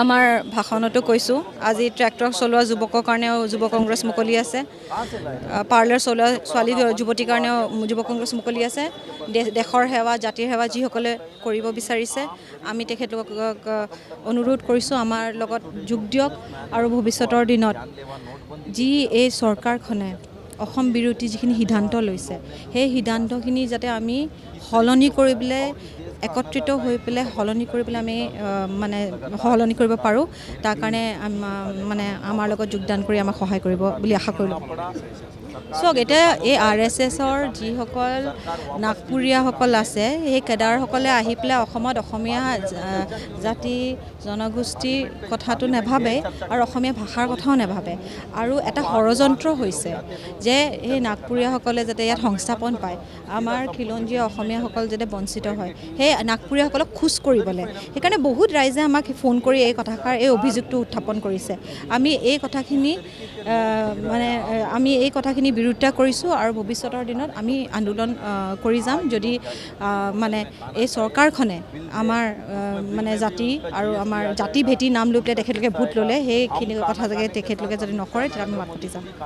আমাৰ ভাষণতো কৈছোঁ আজি ট্ৰেক্টৰ চলোৱা যুৱকৰ কাৰণেও যুৱ কংগ্ৰেছ মুকলি আছে, পাৰ্লাৰ চলোৱা ছোৱালী যুৱতীৰ কাৰণেও যুৱ কংগ্ৰেছ মুকলি আছে। দেশৰ সেৱা জাতিৰ সেৱা যিসকলে কৰিব বিচাৰিছে আমি তেখেতলোকক অনুৰোধ কৰিছোঁ আমাৰ লগত যোগ দিয়ক আৰু ভৱিষ্যতৰ দিনত যি এই চৰকাৰখনে অসম বিৰোধী যিখিনি সিদ্ধান্ত লৈছে সেই সিদ্ধান্তখিনি যাতে আমি সলনি কৰি পেলাই একত্ৰিত হৈ পেলাই সলনি কৰি পেলাই আমি সলনি কৰিব পাৰোঁ, তাৰ কাৰণে মানে আমাৰ লগত যোগদান কৰি আমাক সহায় কৰিব বুলি আশা কৰিলোঁ। চাওক, এতিয়া এই RSSৰ যিসকল নাগপুৰীয়াসকল আছে সেই কেডাৰসকলে আহি পেলাই অসমত অসমীয়া জাতি জনগোষ্ঠীৰ কথাটো নাভাবে আৰু অসমীয়া ভাষাৰ কথাও নাভাবে আৰু এটা ষড়যন্ত্ৰ হৈছে যে এই নাগপুৰীয়াসকলে যাতে ইয়াত সংস্থাপন পায়, আমাৰ খিলঞ্জীয়া অসমীয়াসকল যাতে বঞ্চিত হয়, সেই নাগপুৰীয়াসকলক খোজ কৰিবলৈ। সেইকাৰণে বহুত ৰাইজে আমাক ফোন কৰি এই কথাষাৰ এই অভিযোগটো উত্থাপন কৰিছে। আমি এই কথাখিনি বিৰোধিতা কৰিছোঁ আৰু ভৱিষ্যতৰ দিনত আমি আন্দোলন কৰি যাম যদি এই চৰকাৰখনে আমাৰ জাতি আৰু আমাৰ জাতি ভেটি নাম লৈ পেলাই তেখেতলোকে ভোট ল'লে সেইখিনি কথা তেখেতলোকে যদি নকৰে তেতিয়া আমি মাত মাতি যাম।